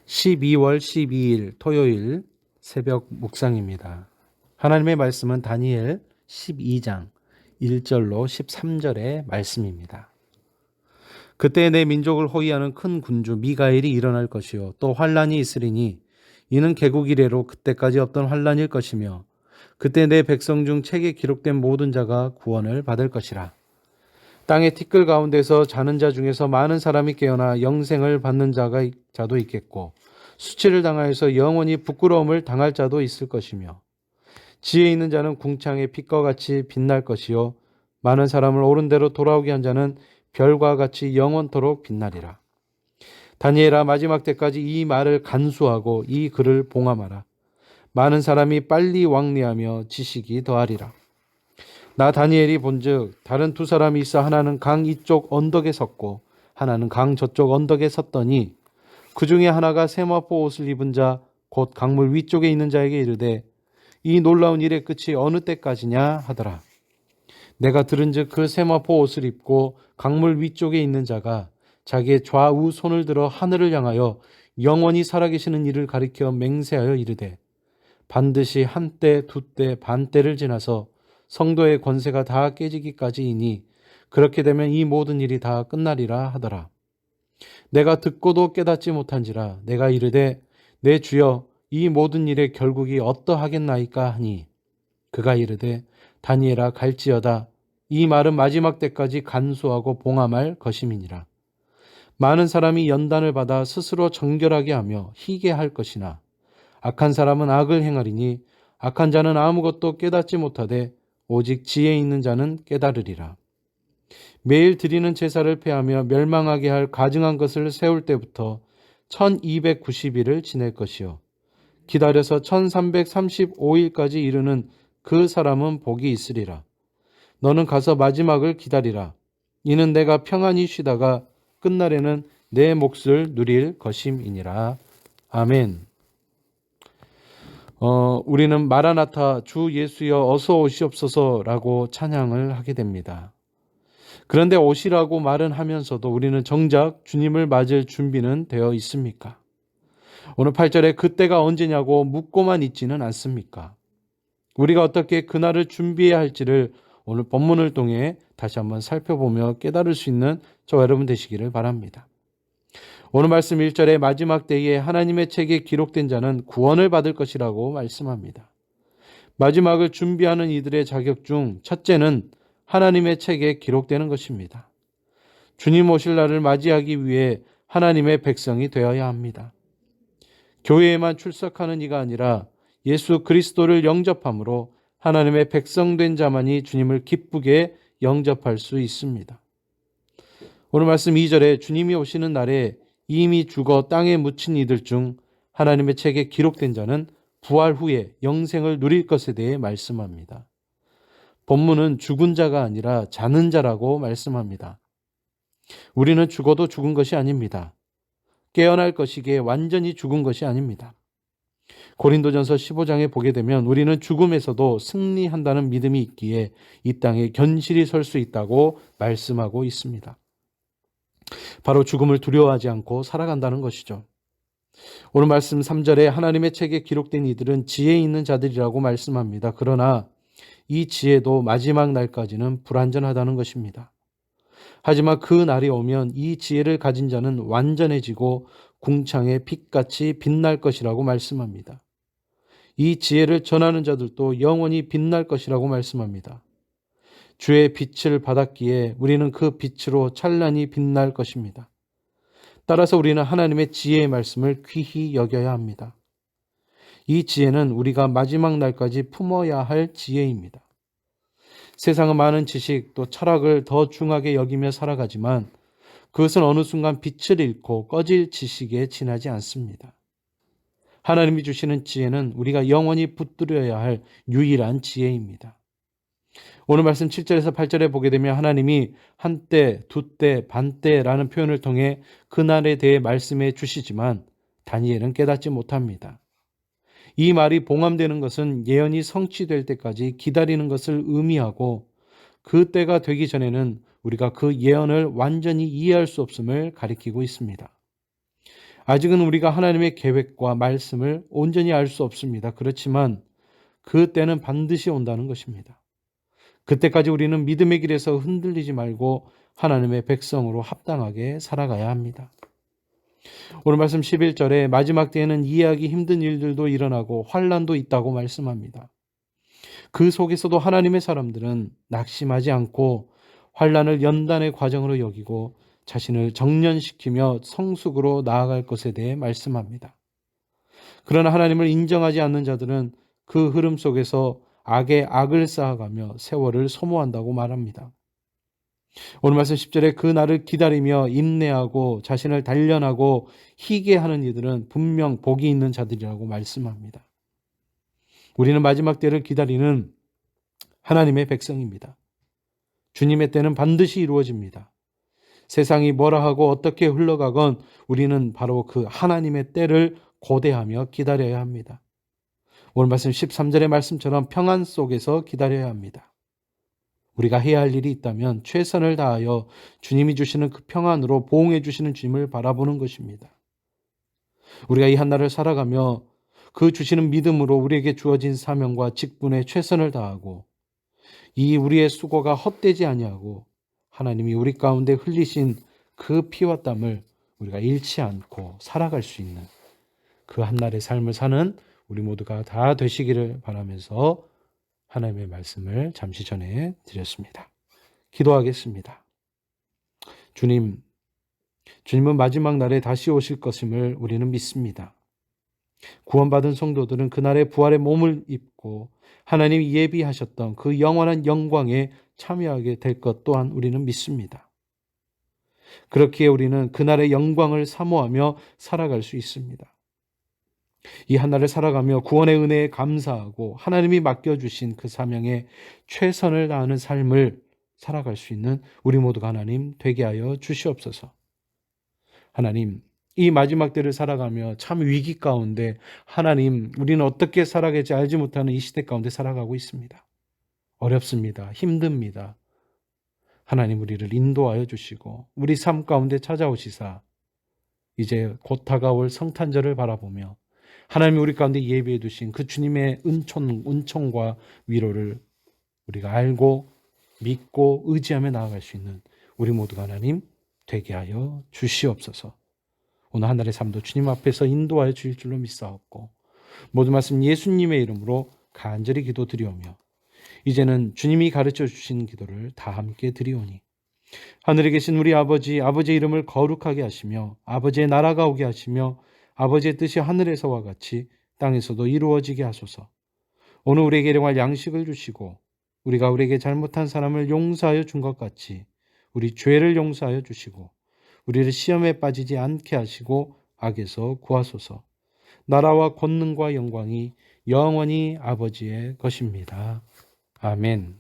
12월 12일 토요일 새벽 묵상입니다. 하나님의 말씀은 다니엘 12장 1절로 13절의 말씀입니다. 그때 내 민족을 호위하는 큰 군주 미가엘이 일어날 것이요 또 환란이 있으리니 이는 개국 이래로 그때까지 없던 환란일 것이며 그때 내 백성 중 책에 기록된 모든 자가 구원을 받을 것이라. 땅의 티끌 가운데서 자는 자 중에서 많은 사람이 깨어나 영생을 받는 자도 있겠고 수치를 당하여서 영원히 부끄러움을 당할 자도 있을 것이며 지혜 있는 자는 궁창의 빛과 같이 빛날 것이요 많은 사람을 옳은 대로 돌아오게 한 자는 별과 같이 영원토록 빛나리라. 다니엘아, 마지막 때까지 이 말을 간수하고 이 글을 봉함하라. 많은 사람이 빨리 왕래하며 지식이 더하리라. 나 다니엘이 본즉 다른 두 사람이 있어 하나는 강 이쪽 언덕에 섰고 하나는 강 저쪽 언덕에 섰더니 그 중에 하나가 세마포 옷을 입은 자 곧 강물 위쪽에 있는 자에게 이르되 이 놀라운 일의 끝이 어느 때까지냐 하더라. 내가 들은즉 그 세마포 옷을 입고 강물 위쪽에 있는 자가 자기의 좌우 손을 들어 하늘을 향하여 영원히 살아계시는 이를 가리켜 맹세하여 이르되 반드시 한때 두때 반때를 지나서 성도의 권세가 다 깨지기까지이니 그렇게 되면 이 모든 일이 다 끝나리라 하더라. 내가 듣고도 깨닫지 못한지라 내가 이르되 내 주여 이 모든 일의 결국이 어떠하겠나이까 하니 그가 이르되 다니엘아 갈지어다 이 말은 마지막 때까지 간수하고 봉함할 것임이니라. 많은 사람이 연단을 받아 스스로 정결하게 하며 희게 할 것이나 악한 사람은 악을 행하리니 악한 자는 아무것도 깨닫지 못하되 오직 지혜 있는 자는 깨달으리라. 매일 드리는 제사를 폐하며 멸망하게 할 가증한 것을 세울 때부터 1290일을 지낼 것이요 기다려서 1335일까지 이르는 그 사람은 복이 있으리라. 너는 가서 마지막을 기다리라. 이는 내가 평안히 쉬다가 끝날에는 내 몫을 누릴 것임이니라. 아멘. 우리는 마라나타 주 예수여 어서 오시옵소서라고 찬양을 하게 됩니다. 그런데 오시라고 말은 하면서도 우리는 정작 주님을 맞을 준비는 되어 있습니까? 오늘 8절에 그때가 언제냐고 묻고만 있지는 않습니까? 우리가 어떻게 그날을 준비해야 할지를 오늘 본문을 통해 다시 한번 살펴보며 깨달을 수 있는 저와 여러분 되시기를 바랍니다. 오늘 말씀 1절에 마지막 때에 하나님의 책에 기록된 자는 구원을 받을 것이라고 말씀합니다. 마지막을 준비하는 이들의 자격 중 첫째는 하나님의 책에 기록되는 것입니다. 주님 오실 날을 맞이하기 위해 하나님의 백성이 되어야 합니다. 교회에만 출석하는 이가 아니라 예수 그리스도를 영접함으로 하나님의 백성된 자만이 주님을 기쁘게 영접할 수 있습니다. 오늘 말씀 2절에 주님이 오시는 날에 이미 죽어 땅에 묻힌 이들 중 하나님의 책에 기록된 자는 부활 후에 영생을 누릴 것에 대해 말씀합니다. 본문은 죽은 자가 아니라 자는 자라고 말씀합니다. 우리는 죽어도 죽은 것이 아닙니다. 깨어날 것이기에 완전히 죽은 것이 아닙니다. 고린도전서 15장에 보게 되면 우리는 죽음에서도 승리한다는 믿음이 있기에 이 땅에 견실히 설 수 있다고 말씀하고 있습니다. 바로 죽음을 두려워하지 않고 살아간다는 것이죠. 오늘 말씀 3절에 하나님의 책에 기록된 이들은 지혜 있는 자들이라고 말씀합니다. 그러나 이 지혜도 마지막 날까지는 불완전하다는 것입니다. 하지만 그 날이 오면 이 지혜를 가진 자는 완전해지고 궁창의 빛같이 빛날 것이라고 말씀합니다. 이 지혜를 전하는 자들도 영원히 빛날 것이라고 말씀합니다. 주의 빛을 받았기에 우리는 그 빛으로 찬란히 빛날 것입니다. 따라서 우리는 하나님의 지혜의 말씀을 귀히 여겨야 합니다. 이 지혜는 우리가 마지막 날까지 품어야 할 지혜입니다. 세상은 많은 지식 또 철학을 더 중하게 여기며 살아가지만 그것은 어느 순간 빛을 잃고 꺼질 지식에 지나지 않습니다. 하나님이 주시는 지혜는 우리가 영원히 붙들어야 할 유일한 지혜입니다. 오늘 말씀 7절에서 8절에 보게 되면 하나님이 한때, 두때, 반때라는 표현을 통해 그날에 대해 말씀해 주시지만 다니엘은 깨닫지 못합니다. 이 말이 봉함되는 것은 예언이 성취될 때까지 기다리는 것을 의미하고 그 때가 되기 전에는 우리가 그 예언을 완전히 이해할 수 없음을 가리키고 있습니다. 아직은 우리가 하나님의 계획과 말씀을 온전히 알 수 없습니다. 그렇지만 그 때는 반드시 온다는 것입니다. 그때까지 우리는 믿음의 길에서 흔들리지 말고 하나님의 백성으로 합당하게 살아가야 합니다. 오늘 말씀 11절에 마지막 때에는 이해하기 힘든 일들도 일어나고 환난도 있다고 말씀합니다. 그 속에서도 하나님의 사람들은 낙심하지 않고 환난을 연단의 과정으로 여기고 자신을 정련시키며 성숙으로 나아갈 것에 대해 말씀합니다. 그러나 하나님을 인정하지 않는 자들은 그 흐름 속에서 악에 악을 쌓아가며 세월을 소모한다고 말합니다. 오늘 말씀 10절에 그 날을 기다리며 인내하고 자신을 단련하고 희게 하는 이들은 분명 복이 있는 자들이라고 말씀합니다. 우리는 마지막 때를 기다리는 하나님의 백성입니다. 주님의 때는 반드시 이루어집니다. 세상이 뭐라 하고 어떻게 흘러가건 우리는 바로 그 하나님의 때를 고대하며 기다려야 합니다. 오늘 말씀 13절의 말씀처럼 평안 속에서 기다려야 합니다. 우리가 해야 할 일이 있다면 최선을 다하여 주님이 주시는 그 평안으로 보응해 주시는 주님을 바라보는 것입니다. 우리가 이 한날을 살아가며 그 주시는 믿음으로 우리에게 주어진 사명과 직분에 최선을 다하고 이 우리의 수고가 헛되지 아니하고 하나님이 우리 가운데 흘리신 그 피와 땀을 우리가 잃지 않고 살아갈 수 있는 그 한날의 삶을 사는 우리 모두가 다 되시기를 바라면서 하나님의 말씀을 잠시 전해 드렸습니다. 기도하겠습니다. 주님은 마지막 날에 다시 오실 것임을 우리는 믿습니다. 구원받은 성도들은 그날에 부활의 몸을 입고 하나님이 예비하셨던 그 영원한 영광에 참여하게 될 것 또한 우리는 믿습니다. 그렇기에 우리는 그날의 영광을 사모하며 살아갈 수 있습니다. 이 한날을 살아가며 구원의 은혜에 감사하고 하나님이 맡겨주신 그 사명에 최선을 다하는 삶을 살아갈 수 있는 우리 모두가 하나님 되게 하여 주시옵소서. 하나님, 이 마지막 때를 살아가며 참 위기 가운데 하나님, 우리는 어떻게 살아갈지 알지 못하는 이 시대 가운데 살아가고 있습니다. 어렵습니다. 힘듭니다. 하나님, 우리를 인도하여 주시고 우리 삶 가운데 찾아오시사 이제 곧 다가올 성탄절을 바라보며 하나님이 우리 가운데 예비해 두신 그 주님의 은총과 위로를 우리가 알고 믿고 의지하며 나아갈 수 있는 우리 모두가 하나님 되게 하여 주시옵소서. 오늘 하늘의 삶도 주님 앞에서 인도하여 주실 줄로 믿사옵고 모든 말씀 예수님의 이름으로 간절히 기도드리오며 이제는 주님이 가르쳐 주신 기도를 다 함께 드리오니 하늘에 계신 우리 아버지의 이름을 거룩하게 하시며 아버지의 나라가 오게 하시며 아버지의 뜻이 하늘에서와 같이 땅에서도 이루어지게 하소서. 오늘 우리에게 일용할 양식을 주시고 우리가 우리에게 잘못한 사람을 용서하여 준 것 같이 우리 죄를 용서하여 주시고 우리를 시험에 빠지지 않게 하시고 악에서 구하소서. 나라와 권능과 영광이 영원히 아버지의 것입니다. 아멘.